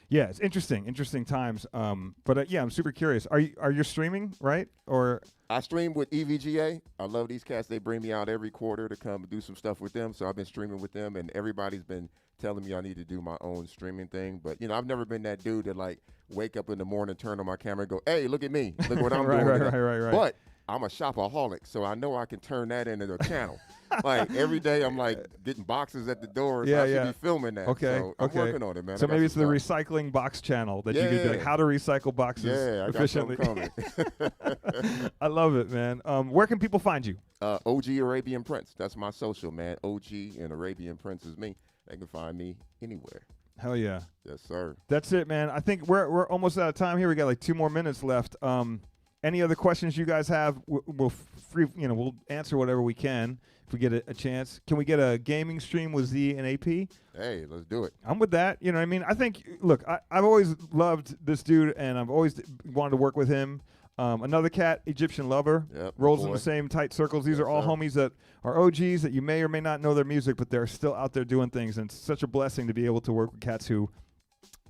yeah, it's interesting times. But yeah, I'm super curious. Are you streaming, right? Or I stream with EVGA. I love these cats. They bring me out every quarter to come do some stuff with them. So I've been streaming with them, and everybody's been telling me I need to do my own streaming thing. But I've never been that dude that like wake up in the morning, turn on my camera, and go, "Hey, look at me! Look what I'm doing." Right. But I'm a shopaholic, so I know I can turn that into a channel. Like every day, I'm like getting boxes at the door. So I should be filming that. Okay, so I'm working on it, man. So I got maybe it's the some recycling box channel that you could do, like how to recycle boxes I efficiently. got something coming. I love it, man. Where can people find you? OG Arabian Prince. That's my social, man. OG and Arabian Prince is me. They can find me anywhere. Hell yeah. Yes, sir. That's it, man. I think we're almost out of time here. We got like 2 more minutes left. Any other questions you guys have? We'll answer whatever we can if we get a chance. Can we get a gaming stream with Z and AP? Hey, let's do it. I'm with that. You know what I mean? I think, look, I've always loved this dude, and I've always wanted to work with him. Another cat, Egyptian Lover, rolls in the same tight circles. These are all homies that are OGs that you may or may not know their music, but they're still out there doing things, and it's such a blessing to be able to work with cats who,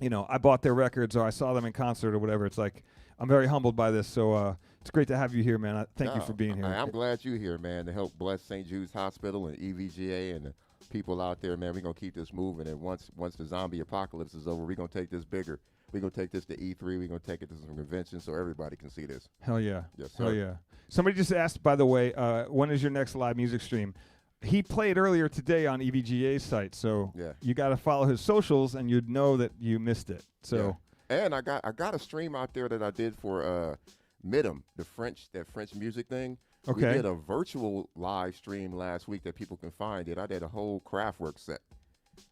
I bought their records or I saw them in concert or whatever. It's like, I'm very humbled by this, so it's great to have you here, man. Thank you for being here. I'm glad you're here, man, to help bless St. Jude's Hospital and EVGA and the people out there, man. We're going to keep this moving, and once the zombie apocalypse is over, we're going to take this bigger. We're going to take this to E3. We're going to take it to some conventions so everybody can see this. Hell yeah. Yes, sir. Hell yeah. Somebody just asked, by the way, when is your next live music stream? He played earlier today on EVGA's site, so you got to follow his socials, and you'd know that you missed it. So. And I got a stream out there that I did for Midem, that French music thing. Okay. We did a virtual live stream last week that people can find it. I did a whole Kraftwerk set,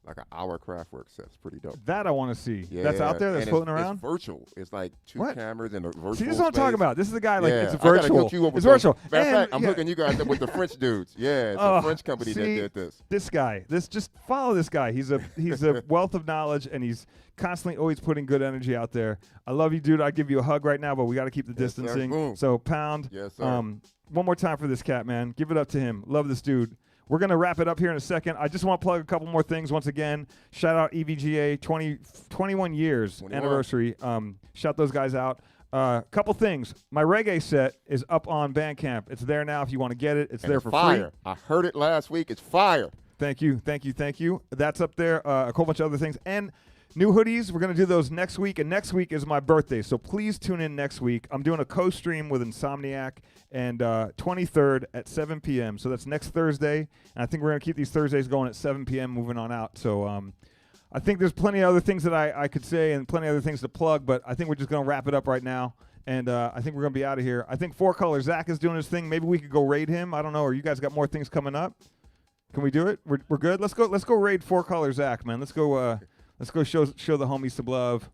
like an hour Kraftwerk set. It's pretty dope. That I want to see. Yeah, that's out there. That's and floating around. It's virtual. It's like 2 cameras and a virtual. See, this is what I'm talking about. This is the guy it's I gotta virtual. hook you up with It's virtual. Matter of fact, And, I'm hooking you guys up with the French dudes. Yeah, it's a French company that did this. This guy. Just follow this guy. He's a wealth of knowledge, and he's constantly always putting good energy out there. I love you, dude. I'd give you a hug right now, but we got to keep the distancing. Boom. So pound. Yes, sir. One more time for this cat, man. Give it up to him. Love this dude. We're going to wrap it up here in a second. I just want to plug a couple more things once again. Shout out EVGA, 21 years anniversary. Shout those guys out. Couple things. My reggae set is up on Bandcamp. It's there now if you want to get it. It's there for fire. free. I heard it last week. It's fire. Thank you. That's up there. A whole bunch of other things. And new hoodies. We're going to do those next week. And next week is my birthday. So please tune in next week. I'm doing a co-stream with Insomniac and 23rd at 7 p.m. So that's next Thursday. And I think we're going to keep these Thursdays going at 7 p.m. moving on out. So I think there's plenty of other things that I could say and plenty of other things to plug. But I think we're just going to wrap it up right now. And I think we're going to be out of here. I think 4 Color Zach is doing his thing. Maybe we could go raid him. I don't know. Or you guys got more things coming up? Can we do it? We're good? Let's go raid 4 Color Zach, man. Let's go show the homies some love.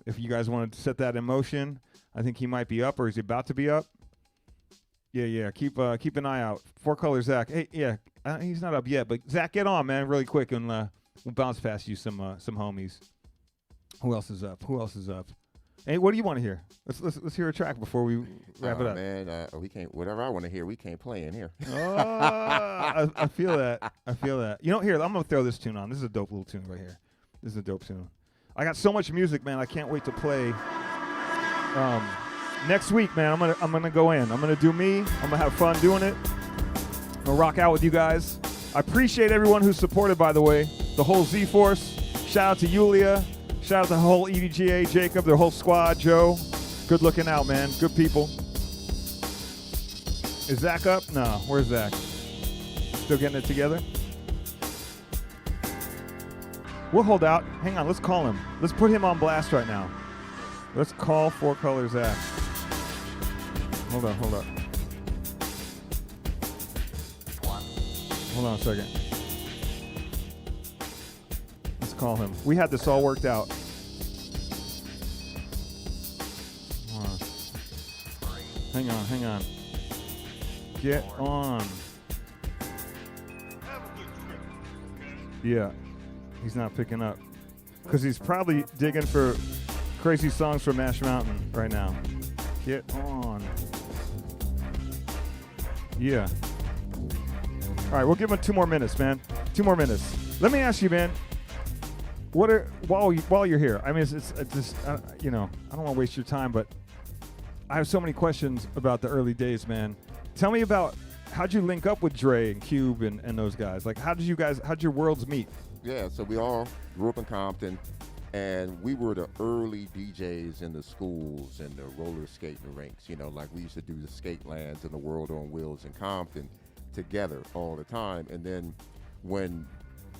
If you guys want to set that in motion, I think he might be up, or is he about to be up? Yeah. Keep an eye out. 4 Color Zach. Hey, yeah, he's not up yet, but Zach, get on, man, really quick, and we'll bounce past you some homies. Who else is up? Hey, what do you want to hear? Let's hear a track before we wrap it up. Man, we can't. Whatever I want to hear, we can't play in here. I feel that. Here, I'm gonna throw this tune on. This is a dope little tune right here. This is a dope tune. I got so much music, man. I can't wait to play. Next week, man, I'm gonna go in. I'm gonna do me. I'm gonna have fun doing it. I'm gonna rock out with you guys. I appreciate everyone who's supported, by the way. The whole Z-Force. Shout out to Yulia. Shout out to the whole EVGA, Jacob, their whole squad, Joe. Good looking out, man. Good people. Is Zach up? No. Where's Zach? Still getting it together? We'll hold out. Hang on. Let's call him. Let's put him on blast right now. Let's call 4 Color Zach. Hold up. Hold on a second. Let's call him. We had this all worked out. Hang on. Get on. Yeah. He's not picking up. because he's probably digging for crazy songs from Ash Mountain right now. Get on. Yeah. All right, we'll give him 2 more minutes, man. 2 more minutes. Let me ask you, man. What are while you're here? I mean, it's just you know, I don't want to waste your time, but I have so many questions about the early days, man. Tell me about how'd you link up with Dre and Cube and those guys? Like, how'd your worlds meet? Yeah, so we all grew up in Compton, and we were the early DJs in the schools and the roller skating rinks. You know, like we used to do the skate lands and the World on Wheels in Compton together all the time. And then when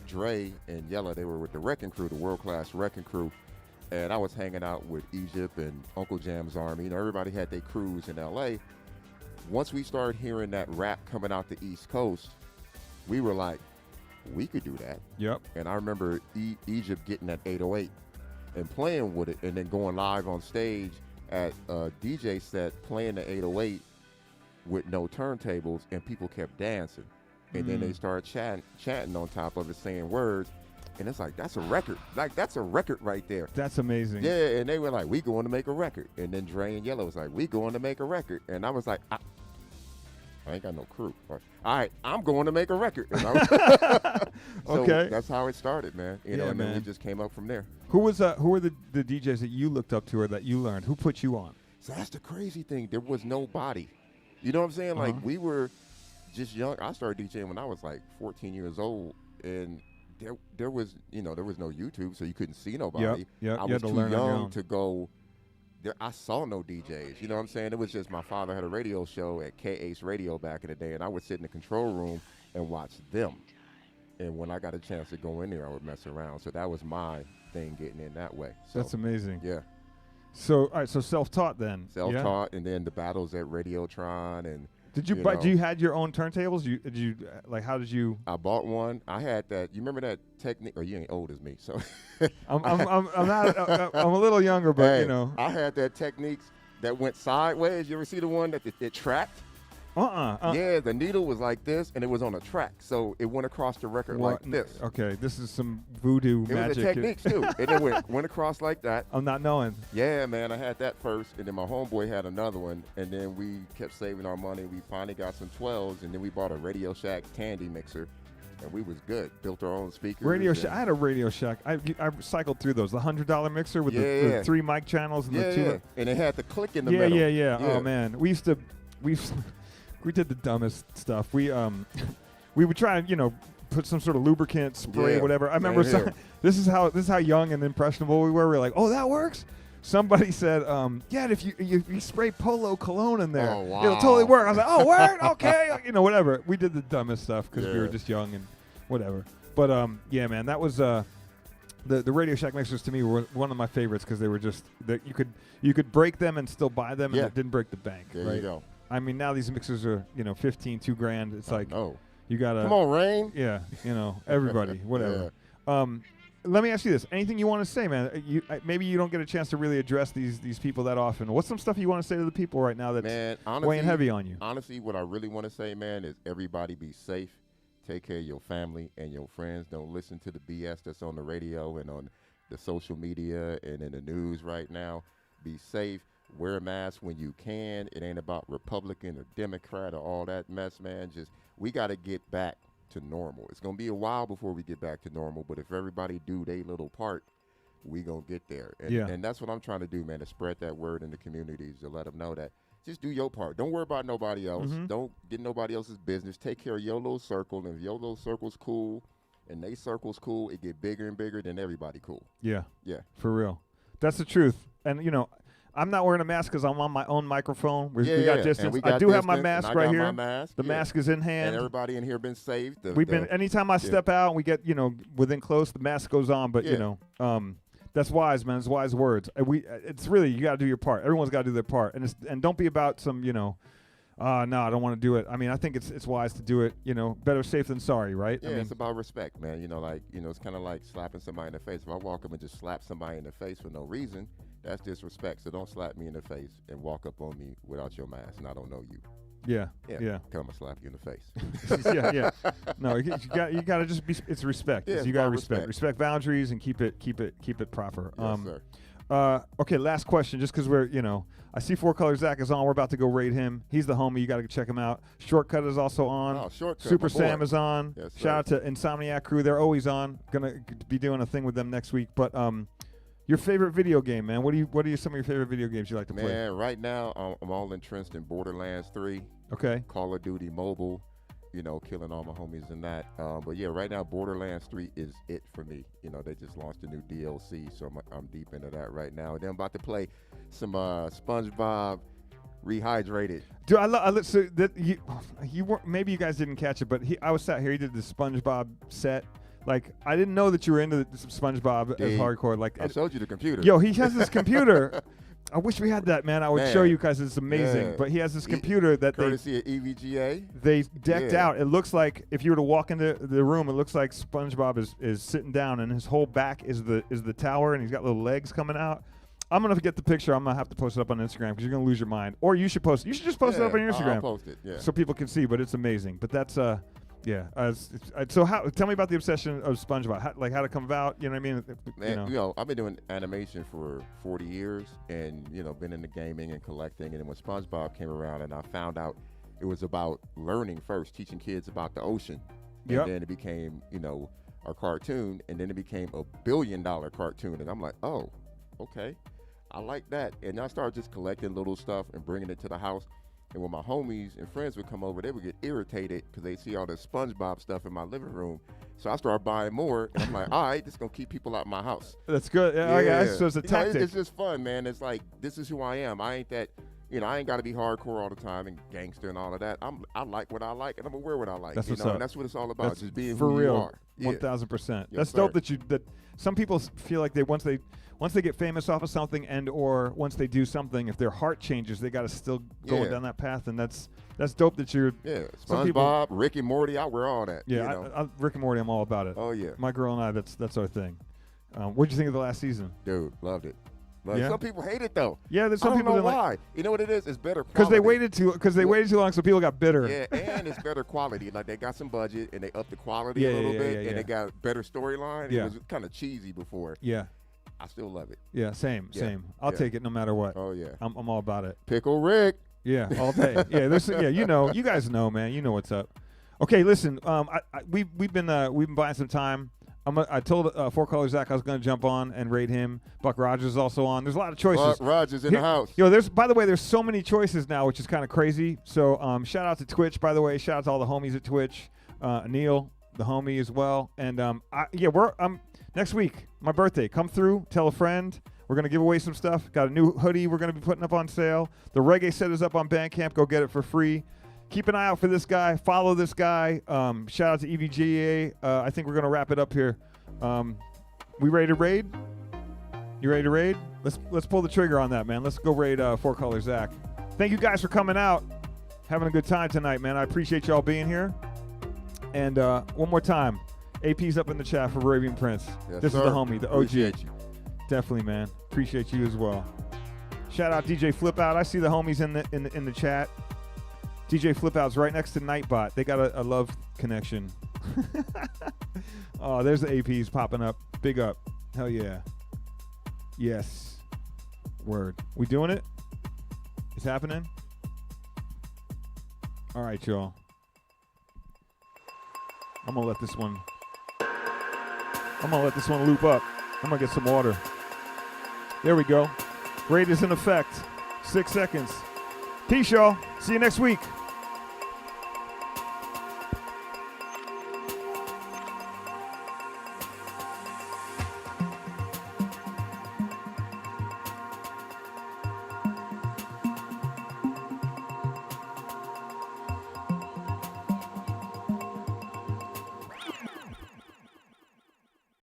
Dre and Yella, they were with the Wrecking Crew, the World Class Wrecking Crew, and I was hanging out with Egypt and Uncle Jam's Army. You know, everybody had their crews in L.A. Once we started hearing that rap coming out the East Coast, we were like, we could do that. Yep. And I remember Egypt getting that 808 and playing with it, and then going live on stage at a DJ set playing the 808 with no turntables, and people kept dancing. And then they started chanting on top of it, saying words. And it's like, that's a record. Like, that's a record right there. That's amazing. Yeah, and they were like, we going to make a record. And then Dre and Yellow was like, we going to make a record. And I was like, I ain't got no crew. All right, I'm going to make a record. And so okay. That's how it started, man. You know, Yeah, and then we man. just came up from there. Who were the DJs that you looked up to or that you learned? Who put you on? So that's the crazy thing. There was nobody. You know what I'm saying? Like, we were just young. I started DJing when I was like 14 years old, and there was no YouTube, so you couldn't see nobody. Yep. I You was had to too learn on your young own. to go. I saw no DJs. You know what I'm saying? It was just my father had a radio show at K-Ace Radio back in the day, and I would sit in the control room and watch them. And when I got a chance to go in there, I would mess around. So that was my thing, getting in that way. So, That's amazing. yeah. So, all right, so self-taught then. Self-taught, and then the battles at Radiotron, and Did you buy? Do you had your own turntables? Did you like? How did you? I bought one. I had that. You remember that technique? Or you ain't old as me, so. I'm not. I'm a little younger, but Hey, you know. I had that techniques that went sideways. You ever see the one that it tracked? Yeah, the needle was like this, and it was on a track, so it went across the record like this. Okay, this is some voodoo It magic. was the techniques too. And it went across like that. I'm not knowing. Yeah, man, I had that first, and then my homeboy had another one, and then we kept saving our money. We finally got some 12s, and then we bought a Radio Shack Tandy mixer, and we was good. Built our own speakers. Radio and- Shack. I had a Radio Shack. I cycled through those. The $100 mixer with the Yeah. 3 mic channels and the 2. Yeah, and it had the click in the Yeah, middle. yeah. Oh man, we did the dumbest stuff. We would try and put some sort of lubricant spray, Yeah, whatever. I remember same here. this is how young and impressionable we were. We were like, oh, that works. Somebody said, yeah, if you spray Polo cologne in there, Oh, wow. it'll totally work. I was like, oh, word, okay, whatever. We did the dumbest stuff because we were Yeah. just young and whatever. But yeah, man, that was the Radio Shack mixers to me were one of my favorites because they were just that you could break them and still buy them, Yeah. and it didn't break the bank. There right? you go. I mean, now these mixers are $15, $2,000. It's like Oh, you gotta come on, Rain. yeah, everybody, whatever. Let me ask you this: anything you want to say, man? Maybe you don't get a chance to really address these people that often. What's some stuff you want to say to the people right now that's Man, honestly, weighing heavy on you? Honestly, what I really want to say, man, is everybody be safe. Take care of your family and your friends. Don't listen to the BS that's on the radio and on the social media and in the news right now. Be safe. Wear a mask when you can. It ain't about Republican or Democrat or all that mess, man. We got to get back to normal. It's going to be a while before we get back to normal, but if everybody do their little part, we going to get there. And, Yeah. and that's what I'm trying to do, man, to spread that word in the communities, to let them know that just do your part. Don't worry about nobody else. Mm-hmm. Don't get nobody else's business. Take care of your little circle, and if your little circle's cool and they circle's cool, it get bigger and bigger, then everybody cool. Yeah, Yeah. for real. That's the truth. And I'm not wearing a mask because I'm on my own microphone. We Yeah, got and distance. we I got do have my distance, mask and I right got here. my mask, The yeah. mask is in hand. And everybody in here been saved. Anytime I step out and we get within close, the mask goes on. But Yeah. that's wise, man. It's wise words. It's really you got to do your part. Everyone's got to do their part, and don't be about some no, I don't want to do it. I mean, I think it's wise to do it. Better safe than sorry, right? Yeah, I mean, it's about respect, man. It's kind of like slapping somebody in the face. If I walk up and just slap somebody in the face for no reason, that's disrespect. So don't slap me in the face and walk up on me without your mask, and I don't know you. Yeah. Yeah. Come and slap you in the face. yeah. No, you got to just be. It's respect. Yeah, you got to respect. respect boundaries and keep it proper. Yes, sir. Okay, last question. Just because we're, I see Four Color Zach is on. We're about to go raid him. He's the homie. You got to check him out. Shortcut is also on. Oh, Shortcut, Super my boy. Sam is on. Yes, sir. Shout out to Insomniac Crew. They're always on. Gonna be doing a thing with them next week. But your favorite video game, man? What are some of your favorite video games you like to play? Man, right now I'm all entrenched in Borderlands 3. Okay. Call of Duty Mobile. Killing all my homies in that. But yeah, right now Borderlands 3 is it for me. They just launched a new DLC, so I'm deep into that right now. And then I'm about to play some SpongeBob Rehydrated. Dude, I love. So that you weren't. Maybe you guys didn't catch it, but I was sat here. He did the SpongeBob set. Like, I didn't know that you were into SpongeBob as hardcore. Like, I showed you the computer. Yo, he has this computer. I wish we had that, man. I would show you guys. It's amazing. Yeah. But he has this computer that courtesy of EVGA. They decked out. It looks like if you were to walk into the room, it looks like SpongeBob is sitting down, and his whole back is the tower, and he's got little legs coming out. I'm gonna get the picture. I'm gonna have to post it up on Instagram because you're gonna lose your mind. Or you should post. You should just post it up on your Instagram. I'll post it. Yeah. So people can see. But it's amazing. But that's so tell me about the obsession of SpongeBob. How to come about? You know what I mean? Man, I've been doing animation for 40 years, and been into gaming and collecting. And then when SpongeBob came around, and I found out it was about learning first, teaching kids about the ocean, and then it became a cartoon, and then it became a $1 billion cartoon, and I'm like, oh, okay. I like that. And I started just collecting little stuff and bringing it to the house. And when my homies and friends would come over, they would get irritated because they see all this SpongeBob stuff in my living room. So I started buying more. And I'm like, all right, this is going to keep people out of my house. That's good. Yeah. So it's a tactic. It's just fun, man. It's like, this is who I am. I ain't that, I ain't got to be hardcore all the time and gangster and all of that. I like what I like, and I'm going to wear what I like. That's what's up. And that's what it's all about, just being for who real. you are. 1,000%. Yes, That's dope that some people feel like once they get famous off of something or once they do something, if their heart changes, they got to still go down that path, and that's dope that you're. Yeah, SpongeBob, Rick and Morty, I wear all that. Yeah, Rick and Morty, I'm all about it. Oh yeah, my girl and I, that's our thing. What'd you think of the last season? Dude, loved it. Some people hate it though. Yeah, there's some people that know why. You know what it is? It's better quality. Because they waited too long, so people got bitter. Yeah, and it's better quality. Like they got some budget and they upped the quality a little bit, and they got better storyline. Yeah. It was kind of cheesy before. Yeah. I still love it. Yeah, same. I'll take it no matter what. Oh yeah. I'm all about it. Pickle Rick. Yeah, all day. You guys know, man. You know what's up. Okay, listen. We've been buying some time. I told Four Color Zach I was going to jump on and raid him. Buck Rogers is also on. There's a lot of choices. Buck Rogers in the house. By the way, there's so many choices now, which is kind of crazy. So shout out to Twitch, by the way. Shout out to all the homies at Twitch. Anil, the homie as well. And we're next week, my birthday. Come through, tell a friend. We're going to give away some stuff. Got a new hoodie we're going to be putting up on sale. The reggae set is up on Bandcamp. Go get it for free. Keep an eye out for this guy. Follow this guy. Shout out to EVGA. I think we're going to wrap it up here. We ready to raid? You ready to raid? Let's pull the trigger on that, man. Let's go raid Four Color Zach. Thank you guys for coming out. Having a good time tonight, man. I appreciate y'all being here. And one more time, AP's up in the chat for Arabian Prince. Yes, this sir. is the homie, the OG. Appreciate you. Definitely, man. Appreciate you as well. Shout out DJ Flip Out. I see the homies in the chat. DJ Flip Out's right next to Nightbot. They got a love connection. Oh, there's the APs popping up. Big up. Hell yeah. Yes. Word. We doing it? It's happening? All right, y'all. I'm gonna let this one loop up. I'm gonna get some water. There we go. Raid is in effect. 6 seconds. Peace, y'all. See you next week.